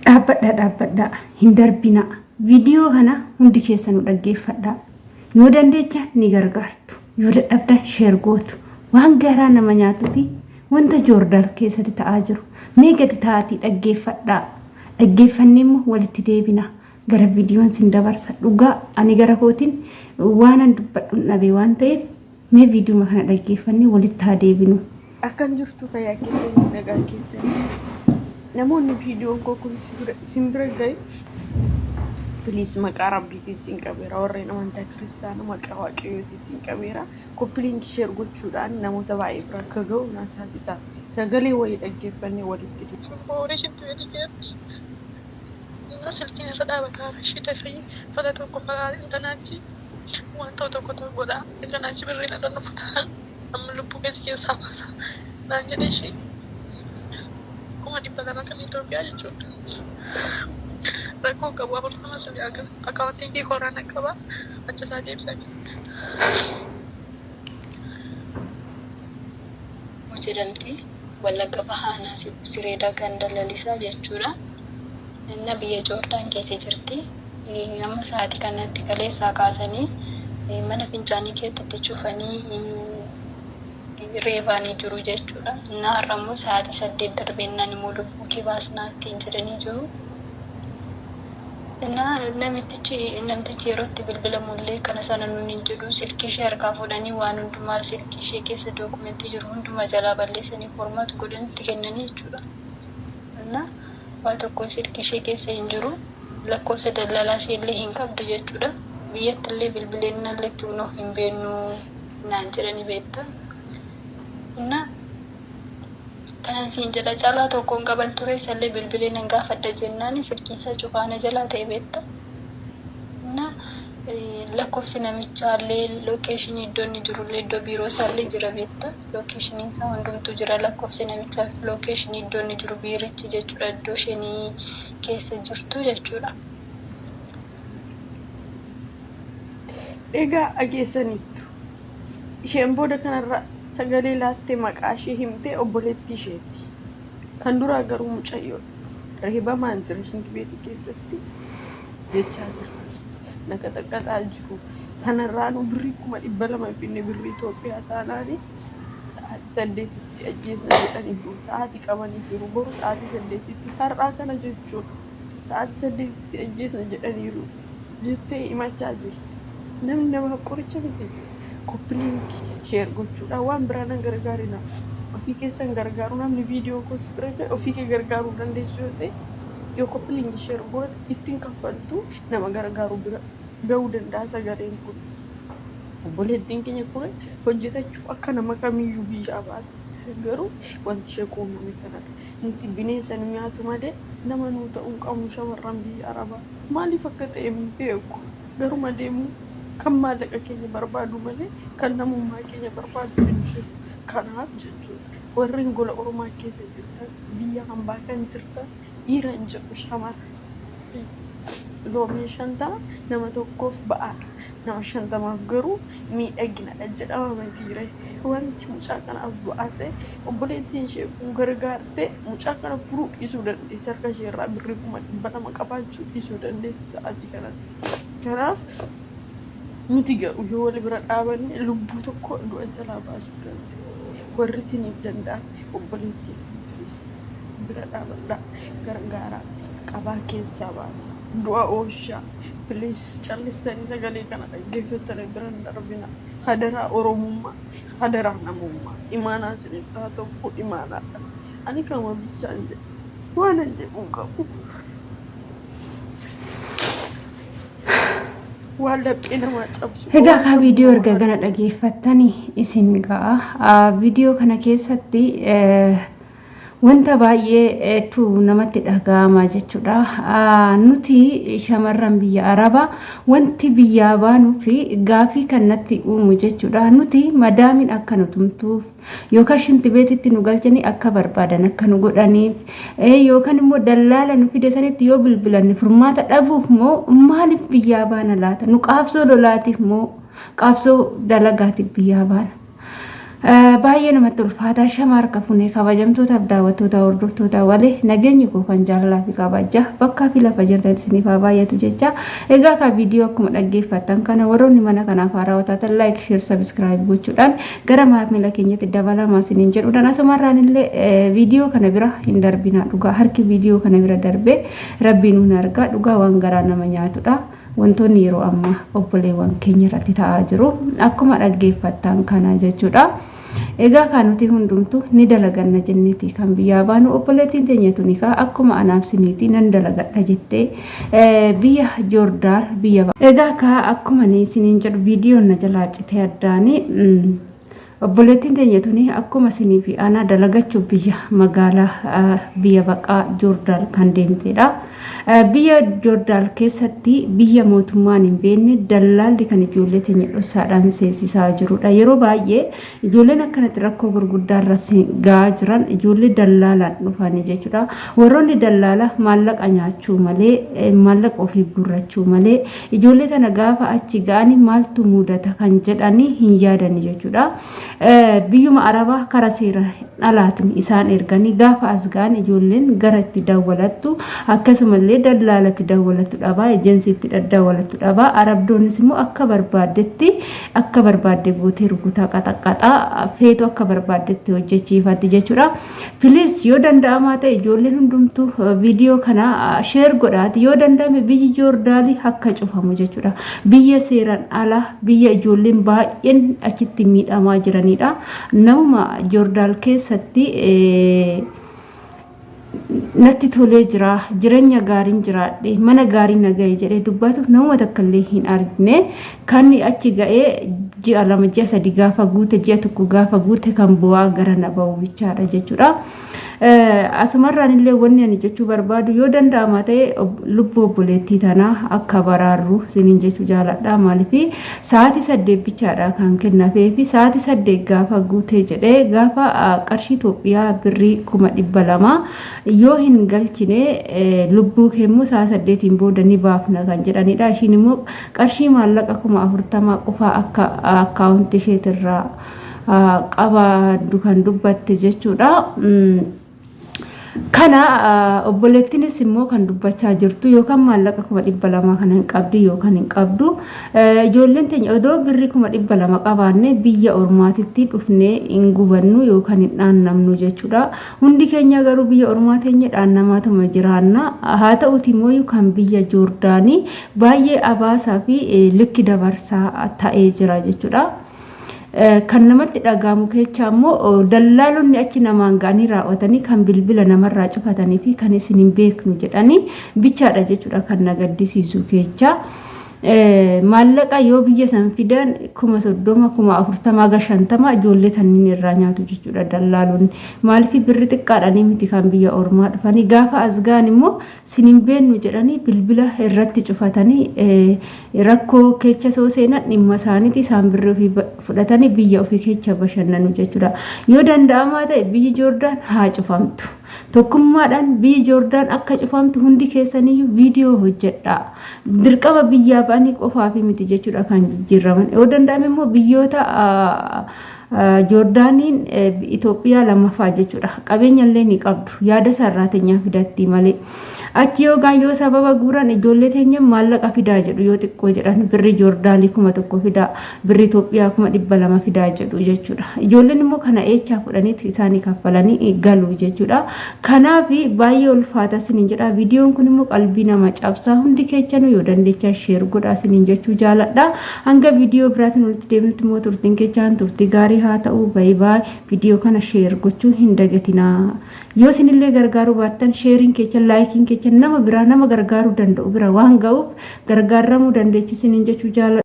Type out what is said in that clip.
dhaabbadhaa hin darbina. Viidiyoo kana hundi keessan dhaggeeffadhaa. Yoo dandeecha ni gargaartu. Yoo dadhabdan sheer gootu. Waan garaa nama nyaatuu fi wanta Joordaan keessatti ta'aa jiru. Mee gadi taa'atii dhaggeeffadhaa. Dhaggeeffannee immoo walitti deebina. Gara viidiyoon sin dabarsa. Dhugaa ani gara kootiin waan an dubbadhu dhabe waan ta'eef mee viidiyoo kana dhaggeeffannee walitti haa deebinu. Akkam jirtu fayyaa keessanii nagaa keessanii. Namoonni viidiyoon koo kun sin bira gahe Please maqaa rabbiitiin sin qabeera. Warreen amantaa kiristaanaa maqaa waaqayyootiin sin qabeera. Koppiliin sheer gochuudhaan namoota baay'ee bira akka ga'u na taasisa. Sagalee wayii dhaggeeffannee walitti deebina. Horii shitti walitti silkiin irra dhaabataa rashida fi fala tokko falaa intanaachi waan ta'u tokko ta'u godha. Intanaachi birrii irra nufutaan amma lubbuu keessaa baasa. Naan jedhee ishee 200 kan Itoophiyaa jechuudha. Rakkoo qabu abartama sabi akkaawwantiin kee kooraan qaba achisaa deebisanii. Jedhamti Wallagga Bahaanaa Sireedaa ganda lalisaa jechuudha. Inna biyya Joordaan keessa jirti. Amma sa'aatii kanatti kaleessaa kaasanii mana fincaanii keessatti cufanii reebaanii jiru jechuudha. Inna har'ammoo sa'aatii 8 darbennaan immoo lubbuu kee baasnaatti jedhanii jiru. Namtichi yerootti bilbila mullee kana sana nuuni jedhu silkii ishee harkaa fuudhanii waan hundumaa silkii ishee keessa dookumentii jiru hundumaa jalaa balleessanii formaat godhanitti kennanii jechuudha. Waa tokko silkii ishee keessa hin jiru lakkoofsa daldalaa ishee illee hin qabdu jechuudha. Biyyatti illee bilbileen nalletti unoo hin beeknu naan jedhanii beekta. Kanan siin jedha caalaa tokkoon qaban ture isallee bilbileen hin gaafadha jennaan silkii isaa cufaana jalaa ta'e beekta. Lakkoofsi namichaa lokeeshinii iddoo inni jirullee iddoo biiroo isaallee jira beekta. Lokeeshiniin isaa hundumtuu jira lakkoofsi namichaa fi lokeeshinii iddoo inni jiru biirichi jechuudha iddoo isheen keessa jirtu jechuudha. Egaa dhageessaniittu. Isheen booda kanarra sagalee laattee maqaa ishee himtee obboleettii isheeti. Kan duraa garuu mucayyoodha. Reebamaan jira shinti beetii keessatti jechaa jirti. Naqaxaqaxaa jiru. Sanarraanuu birrii 200 finne birrii Itoophiyaa taanaani sa'aatii 8tti si ajjeesna jedhanii jiru. Sa'aatii qabanii jiru. Boru sa'aatii 8tti har'aa kana jechuudha. Sa'aatii 8tti si ajjeesna jedhaniiru jettee himachaa jirti. Namni nama qoricha miti. Koppiliin sheer gochuudhaan waan biraan gargaarina. Ofii keessan gargaaru namni viidiyoo koos bira gahe ofii kee gargaaruu dandeessu yoo ta'e yoo koppiliin sheer goote ittiin kaffaltu nama gargaaru bira gahuu danda'a sagaleen kun. Obboleettiin keenya kun hojjetachuuf akka nama kamiyyuu biyyaa baate. Garuu wanti ishee quunname kanadha. Nuti bineensa nu nyaatu malee nama nuu ta'uu qabnu shamarran biyya Arabaa. Maaliif akka ta'e hin beeku. Garuma deemu kan maallaqa keenya barbaadu malee kan namummaa keenya barbaadu hin jiru. Kanaaf jechuudha warreen gola Oromaa keessa jirtan biyya hambaa kan jirtan dhiira hin jedhu shamara. Loomii 50 nama tokkoof ba'aadha. Nama 50maaf garuu miidhaginadha jedhama matiire. Wanti mucaa kanaaf bu'aa ta'e obboleettiin ishee kun gargaartee mucaa kana furuu dhiisuu dandeessi. Harka ishee irraa birrii 200 qabaachuu dhiisuu dandeessi sa'aatii kanatti. Kanaaf nuti garuu yoo wal bira dhaabanne lubbuu tokko du'a jalaa baasuu dandeenya. Warri isiniif danda'an obboleettii bira dhaabadhaa gargaaraa qabaa keessaa baasa. Du'a ooshaa please callistanii sagalee kana dhaggeeffattanii bira hin darbina. Hadaraa Oromummaa, hadaraa namummaa, imaanaa isiniif ta'a tokko imaanaadha. Ani kama bichaan jedhe waan hin jedhuun qabu. Egaa ka viidiyoo erga gana dhaggeeffattanii isin ga'a. Viidiyoo kana keessatti wanta baay'eetu namatti dhaga'ama jechuudha. Nuti shamarran biyya Arabaa wanti biyyaa baanuu fi gaafii kan natti uumu jechuudha. Nuti madaamin akka nu tumtuuf yookaan shinti beetitti nu galchanii akka barbaadan akka nu godhaniif yookaan immoo dallaala nu fide sanitti yoo bilbilanne furmaata dhabuuf moo maaliif biyyaa baana laata? Nu qaabsoo lolaatiif moo qaabsoo dalagaatiif biyyaa baana? baay'ee namatti ulfaataa shama harka funee kabajamtootaaf daawwattoota hordoftoota walee nageenyi koo kan jaalalaa fi kabaja bakkaa fi lafa jirtan isiniif haa baay'atu jecha egaa ka viidiyoo akkuma dhaggeeffattan kana warroonni mana kanaaf haaraa wataatan laayik sheer sabiskiraayib gochuudhaan gara maamila keenyatti dabalamaa isiniin jedhuudhaan asumarraan illee viidiyoo kana bira hin darbina dhugaa harki viidiyoo kana bira darbee rabbiin nu argaa dhugaa waan garaa nama nyaatudha. Wantoonni yeroo ammaa obboleewwan keenya irratti ta'aa jiru akkuma dhaggeeffattan kana jechuudha. Egaa kan nuti hundumtu ni dalaganna jenneeti kan biyyaa baanu obboleettiin teenya tuni akkuma anaabsiniiti nan dalagadha jettee biyya Joordaan biyya egaa ka akkuma ni isiniin jedhu viidiyoon na jalaa citee addaani obboleettiin teenya tuni akkuma isinii fi ana dalagachuuf biyya magaalaa biyya baqaa Joordaan kan deemtedha. Biyya Joordaan keessatti biyya mootummaan hin beekne dallaalli kan ijoollee teenya dhossaadhaan seesisaa jirudha. Yeroo baay'ee ijoolleen akkanatti rakkoo gurguddaa irra gahaa jiran ijoollee dallaalaan dhufanii jechuudha. Warroonni dallaala maallaqa nyaachuu malee maallaqa ofii gurrachuu malee ijoollee tana gaafa achi ga'anii maaltu mudata kan jedhanii hin yaadani jechuudha. Biyyuma Arabaa karaa seera alaatiin isaan erganii gaafa as ga'an ijoolleen gara itti daawwalattu akkasumallee dallaalatti daawwalattu dhabaa ejensiitti daawwalattu dhabaa arabdoonnis immoo akka barbaadde gootee rukutaa qaxaqaxaa feetu akka barbaaddetti hojjechiifatti jechuudha. Please yoo danda'amaa ta'e ijoolleen hundumtuu viidiyoo kana sheer godhaati yoo danda'ame biyyi Joordaalii akka cufamu jechuudha. Biyya seeraan ala biyya ijoolleen baay'een achitti miidhamaa jiranidha. Namuma Joordaal keessatti natti tolee jira jireenya gaariin jiraadhe mana gaarii nagahee jedhee dubbatu namuma takka illee hin argine kan achi ga'ee ji'a 2 ji'a 3 gaafa guute ji'a 1 gaafa guute kan bu'aa gara na ba'u bichaadha jechuudha. Asumarraan illee wanni ani jechuu barbaadu yoo danda'ama ta'e lubbuu obboleettii tanaa akka baraarru siniin jechuu jaaladha. Maaliif sa'aatii 8 bichaadha kan kennafee fi sa'aatii 8 gaafa guute jedhee gaafa qarshii Itoophiyaa birrii 200 yoo hin galchine lubbuu keemmoo sa'a 8 booda ni baafna kan jedhanidha. Ishiin immoo qarshii maallaqa 40 qofaa akka akkaawuntii isheetirraa qabaaddu kan dubbatte jechuudha. Kana obboleettiinis immoo kan dubbachaa jirtu yookaan maallaqa 200 kana hin qabdu yookaan hin qabdu ijoolleen teenya odoo birrii 200 qabaanne biyya ormaatitti dhufnee hin gubannu yookaan hin dhaannamnu jechuudha. Hundi keenya garuu biyya ormaa teenya dhaannamaatuma jiraanna. Haa ta'uuti immoo kan biyya Joordaanii baay'ee abaasaa fi likki dabarsaa ta'ee jira jechuudha. Kan namatti dhagahamu keessa immoo dallaalonni achi namaan ga'anii raawwatanii kan bilbila namarraa cufatanii fi kan isin hin beeknu jedhanii bichaadha jechuudha kan na gaddisiisu keessa. Maallaqa yoo biyya san fidan 30,000 40,000 50 ijoollee tanniin irraa nyaatu jechuudha dallaalonni. Maaliif birri xiqqaadhaan miti kan biyya ormaa dhufanii gaafa as ga'an immoo sin hin beeknu jedhanii bilbila irratti cufatanii rakkoo keessa soo seenan dhimma isaaniiti isaan birri ofii fudhatanii biyya ofii keessa bashannanu jechuudha. Yoo danda'amaa ta'e biyyi Joordaan haa cufamtu. Tokkummaadhaan biyyi Joordaan akka cufamtu hundi keessaniyyuu viidiyoo hojjedha. Dirqama biyyaa ba'anii qofaa fi miti jechuudha kan jijjiiraman. Yoo danda'ame immoo biyyoota Joordaaniin Itoophiyaa lamaffaa jechuudha. Qabeenya illee ni qabdu. Yaada sarraa teenyaa fidatti malee. Achi yookaan yoo sababa guuran ijoollee teenya maallaqa fidaa jedhu yoo xiqqoo jedhan birri Joordaalii 1,000 fidaa birri Itoophiyaa 200 fidaa jedhu jechuudha. Ijoolleen immoo kana eechaa fudhaniiti isaanii kaffalanii galu jechuudha. Kanaaf baay'ee ulfaata siniin jedha. Viidiyoon kun immoo qalbii nama cabsaa hundi keessanuu yoo dandeechaa sheer godhaa siniin jechuu jaaladha. Hanga viidiyoo biraatiin walitti deemnutti immoo turtiin keessaan turtii gaarii haa ta'u baay'ee viidiyoo kana sheer gochuu hin dagatinaa. Yoo sinillee gargaaruu baattan sheeriin keessan laayikiin keessan nama biraa nama gargaaruu danda'u bira waan ga'uuf gargaaramuu dandeechisiniin jechuu jaaladha.